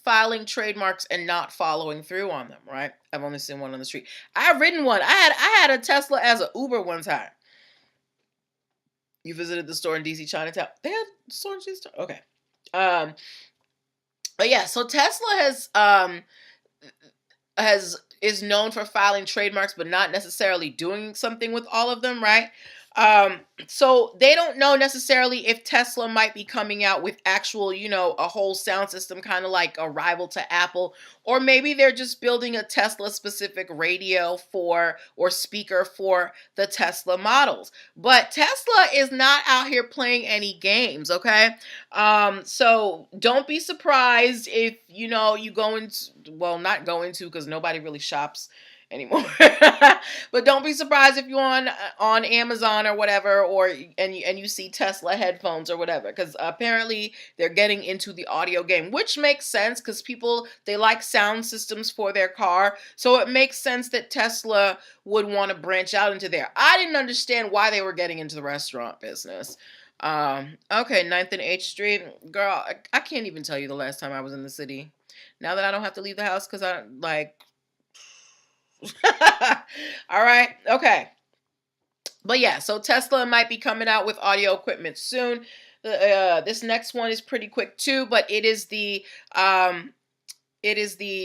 filing trademarks and not following through on them, right? I've only seen one on the street. I've ridden one. I had a Tesla as an Uber one time. You visited the store in DC Chinatown. They had a store in DC. Okay. But yeah, so Tesla is known for filing trademarks, but not necessarily doing something with all of them, right? So they don't know necessarily if Tesla might be coming out with actual, a whole sound system, kind of like a rival to Apple, or maybe they're just building a Tesla specific radio or speaker for the Tesla models. But Tesla is not out here playing any games, okay? So don't be surprised if, you go into, well, not go into, because nobody really shops anymore. But don't be surprised if you're on Amazon or whatever, and you see Tesla headphones or whatever, because apparently they're getting into the audio game, which makes sense because people, they like sound systems for their car, so it makes sense that Tesla would want to branch out into there. I didn't understand why they were getting into the restaurant business. Okay, 9th and H Street, girl, I can't even tell you the last time I was in the city. Now that I don't have to leave the house because I like. All right. Okay. But yeah, so Tesla might be coming out with audio equipment soon. This next one is pretty quick too, but it is the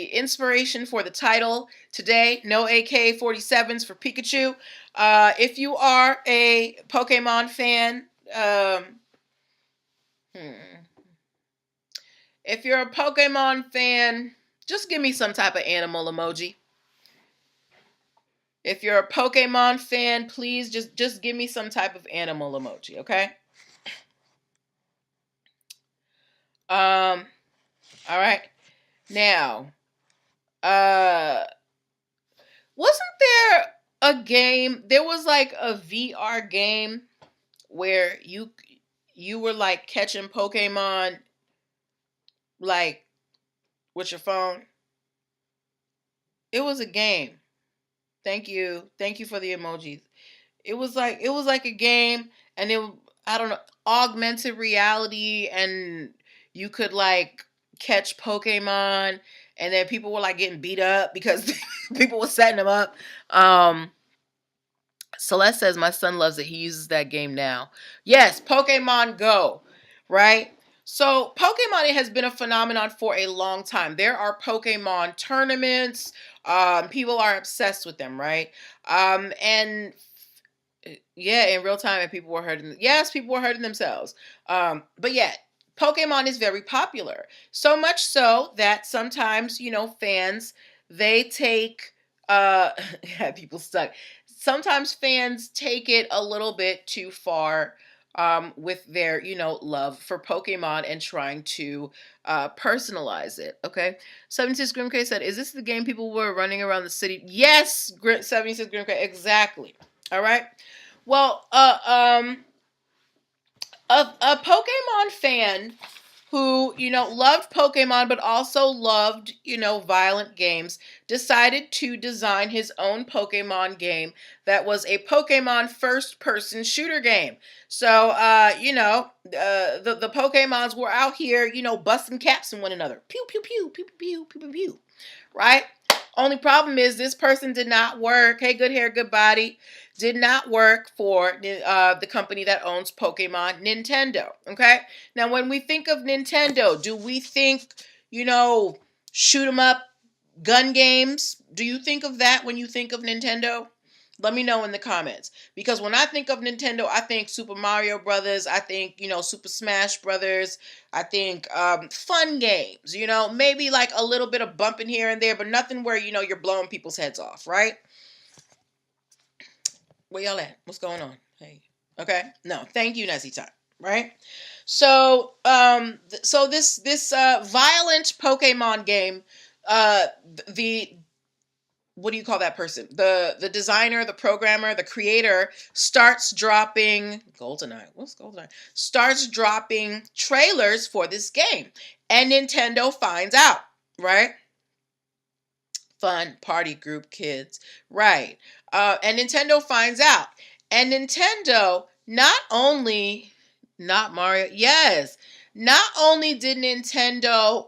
inspiration for the title today. No AK-47s for Pikachu. If you are a Pokemon fan, if you're a Pokemon fan, just give me some type of animal emoji. If you're a Pokemon fan, please just give me some type of animal emoji, okay? All right. Now, wasn't there a game? There was like a VR game where you were like catching Pokemon like with your phone. It was a game. Thank you. Thank you for the emojis. It was like a game, and I don't know, augmented reality, and you could like catch Pokemon, and then people were like getting beat up because people were setting them up. Celeste says my son loves it. He uses that game now. Yes, Pokemon Go, right? So Pokemon, it has been a phenomenon for a long time. There are Pokemon tournaments. People are obsessed with them, right? And yeah, in real time, and people were hurting. Yes, people were hurting themselves. But yeah, Pokemon is very popular. So much so that sometimes, fans, they take yeah, people stuck. Sometimes fans take it a little bit too far with their, love for Pokemon and trying to personalize it. Okay. 76 Grimk said, "Is this the game people were running around the city?" Yes, 76 Grimk, exactly. All right. Well, a Pokemon fan who, loved Pokemon but also loved, violent games, decided to design his own Pokemon game that was a Pokemon first-person shooter game. So, the Pokemons were out here, busting caps in one another. Pew, pew, pew, pew, pew, pew, pew, pew. Right? Only problem is this person did not work. Hey, good hair, good body. Did not work for the company that owns Pokemon, Nintendo. Okay? Now, when we think of Nintendo, do we think, shoot 'em up gun games? Do you think of that when you think of Nintendo? Let me know in the comments. Because when I think of Nintendo, I think Super Mario Brothers. I think, Super Smash Brothers. I think fun games, maybe like a little bit of bumping here and there, but nothing where, you're blowing people's heads off, right? Where y'all at? What's going on? Hey. Okay. No, thank you, Nessie Time. Right? So, so this violent Pokemon game, the what do you call that person? The designer, the programmer, the creator starts dropping GoldenEye. What's GoldenEye? Starts dropping trailers for this game, and Nintendo finds out, right? Fun party group kids, right? And Nintendo finds out, and Nintendo not Mario, yes, not only did Nintendo,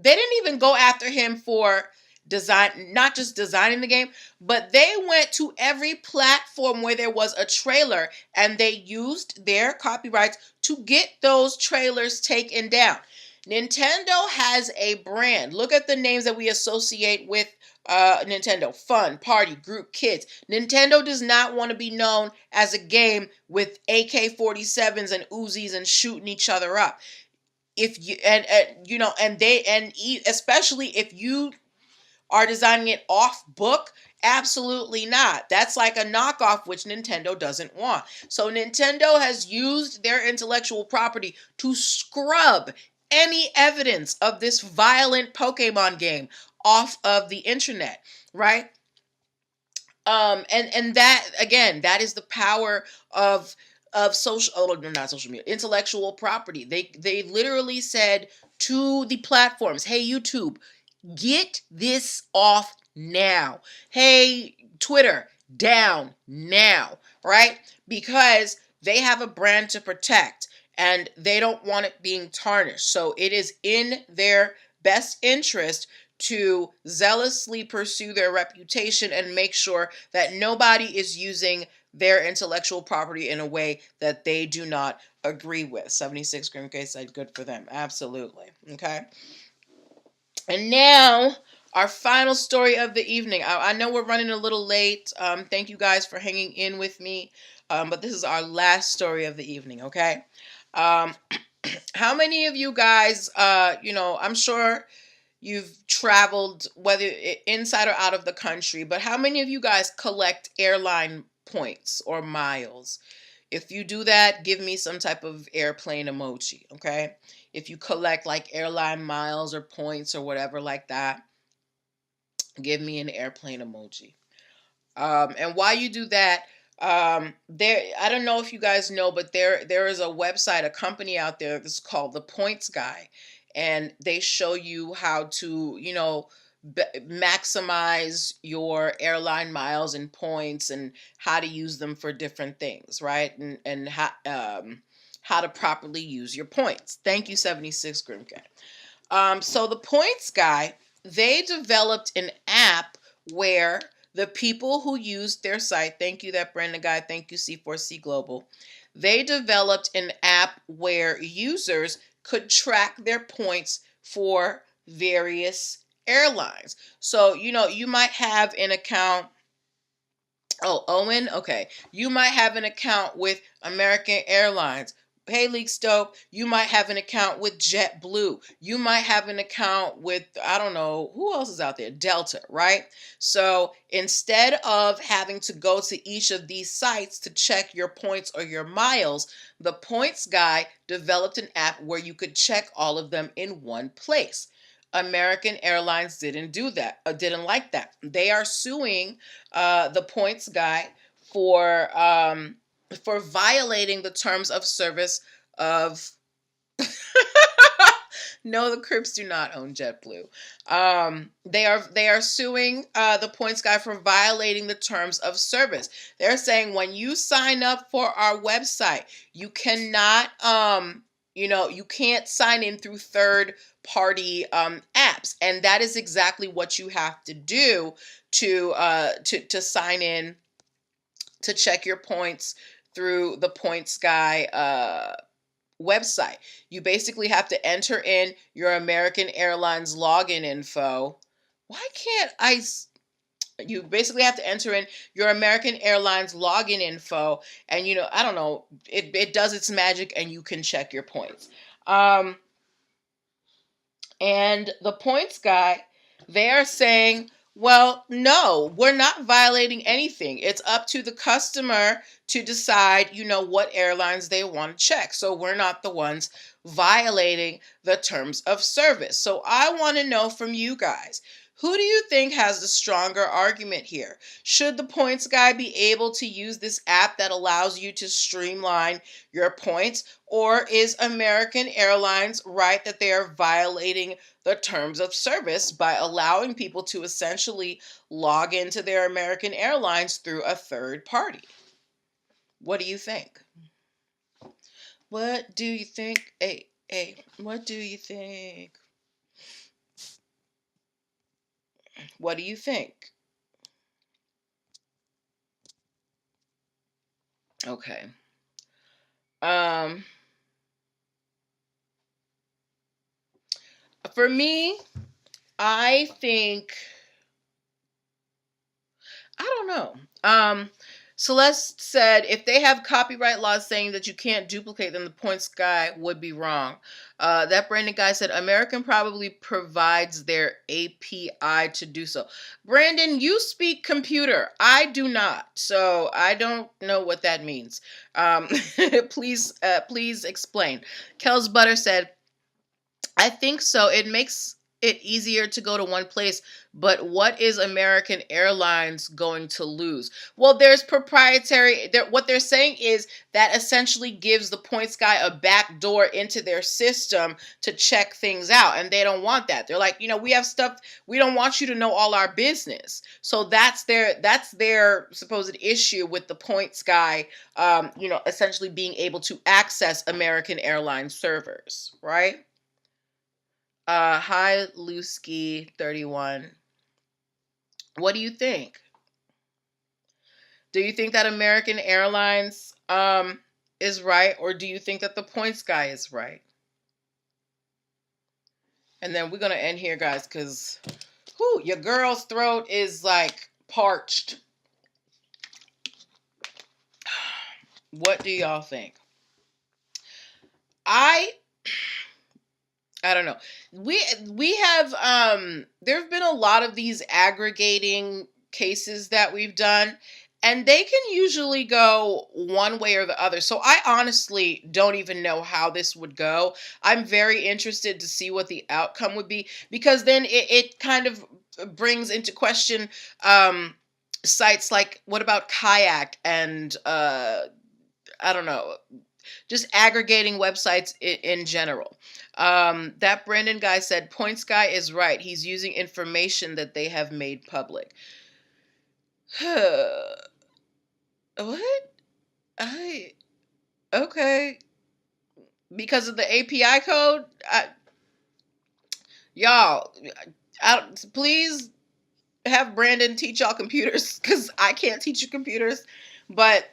they didn't even go after him for not just designing the game, but they went to every platform where there was a trailer and they used their copyrights to get those trailers taken down. Nintendo has a brand. Look at the names that we associate with Nintendo. Fun, party, group, kids. Nintendo does not want to be known as a game with AK-47s and Uzis and shooting each other up. If you especially if you are designing it off book, absolutely not. That's like a knockoff, which Nintendo doesn't want. So Nintendo has used their intellectual property to scrub any evidence of this violent Pokemon game off of the internet, right? And that, again, that is the power of social, not social media, intellectual property. They literally said to the platforms, "Hey, YouTube, get this off now. Hey, Twitter, down now," right? Because they have a brand to protect and they don't want it being tarnished. So it is in their best interest to zealously pursue their reputation and make sure that nobody is using their intellectual property in a way that they do not agree with. 76 Grim K said good for them. Absolutely. Okay. And now, our final story of the evening. I know we're running a little late. Thank you guys for hanging in with me. But this is our last story of the evening, okay? Um, how many of you guys, I'm sure you've traveled, whether inside or out of the country, but how many of you guys collect airline points or miles? If you do that, give me some type of airplane emoji, okay? If you collect like airline miles or points or whatever like that, give me an airplane emoji. And while you do that, there, I don't know if you guys know, but there is a website, a company out there that's called the Points Guy, and they show you how to, maximize your airline miles and points and how to use them for different things, right? And how to properly use your points. Thank you, 76 Grimke. So the Points Guy, they developed an app where the people who used their site, thank you, that Brandon guy, thank you, C4C Global, they developed an app where users could track their points for various airlines. So, you might have an account. Oh, Owen? Okay. You might have an account with American Airlines. Hey, Leak Stope, you might have an account with JetBlue. You might have an account with, I don't know, who else is out there? Delta, right? So instead of having to go to each of these sites to check your points or your miles, the Points Guy developed an app where you could check all of them in one place. American Airlines didn't do that, didn't like that. They are suing the Points Guy for violating the terms of service of. No, the Crips do not own JetBlue. They are suing the Points Guy for violating the terms of service. They're saying when you sign up for our website, you cannot you can't sign in through third party apps, and that is exactly what you have to do to sign in to check your points through the Points Guy website. You basically have to enter in your American Airlines login info. Why can't I? You basically have to enter in your American Airlines login info, and I don't know, it does its magic, and you can check your points. And the Points Guy, they are saying, well, no, we're not violating anything. It's up to the customer to decide, what airlines they want to check. So we're not the ones violating the terms of service. So I want to know from you guys, who do you think has the stronger argument here? Should the Points Guy be able to use this app that allows you to streamline your points? Or is American Airlines right that they are violating the terms of service by allowing people to essentially log into their American Airlines through a third party? What do you think? What do you think? Hey, what do you think? What do you think? Okay. For me, I think I don't know. Celeste said if they have copyright laws saying that you can't duplicate, then the Points Guy would be wrong. That Brandon guy said American probably provides their API to do so. Brandon, you speak computer. I do not, so I don't know what that means. Please explain. Kel's Butter said, I think so. It makes it easier to go to one place, but what is American Airlines going to lose? Well, there's proprietary. What they're saying is that essentially gives the Points Guy a back door into their system to check things out, and they don't want that. They're like, we have stuff. We don't want you to know all our business. So that's their supposed issue with the Points Guy. Essentially being able to access American Airlines servers, right? Hi, Lusky 31. What do you think? Do you think that American Airlines is right, or do you think that the points guy is right? And then we're gonna end here, guys, because your girl's throat is like parched. What do y'all think? I don't know. We have there have been a lot of these aggregating cases that we've done, and they can usually go one way or the other. So I honestly don't even know how this would go. I'm very interested to see what the outcome would be, because then it kind of brings into question sites like, what about Kayak and I don't know, just aggregating websites in general. That Brandon guy said, Points guy is right. He's using information that they have made public. What? Okay. Because of the API code? Y'all, please have Brandon teach y'all computers, because I can't teach you computers. But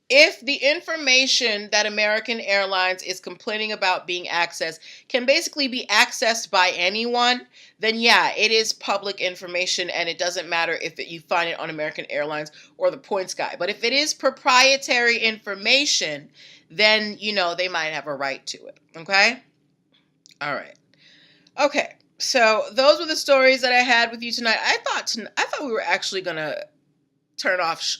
if the information that American Airlines is complaining about being accessed can basically be accessed by anyone, then yeah, it is public information, and it doesn't matter if you find it on American Airlines or the Points guy. But if it is proprietary information, then, they might have a right to it. Okay? All right. Okay. So those were the stories that I had with you tonight. I thought we were actually going to turn off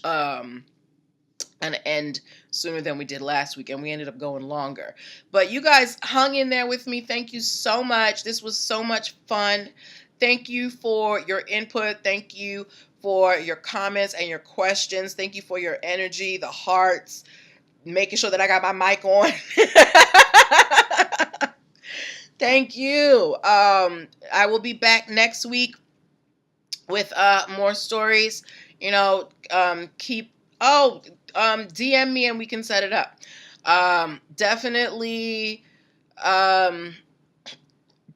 an end sooner than we did last week, and we ended up going longer. But you guys hung in there with me. Thank you so much. This was so much fun. Thank you for your input. Thank you for your comments and your questions. Thank you for your energy, the hearts, making sure that I got my mic on. Thank you. I will be back next week with more stories. DM me and we can set it up. Definitely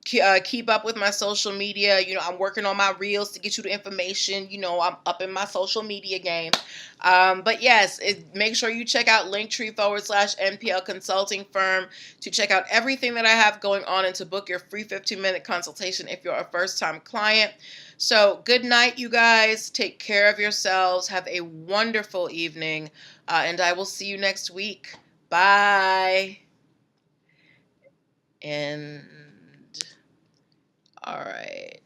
keep up with my social media. I'm working on my reels to get you the information. I'm up in my social media game. But yes, make sure you check out linktr.ee/NPL Consulting Firm to check out everything that I have going on and to book your free 15-minute consultation if you're a first-time client. So good night, you guys. Take care of yourselves. Have a wonderful evening. And I will see you next week. Bye. And all right.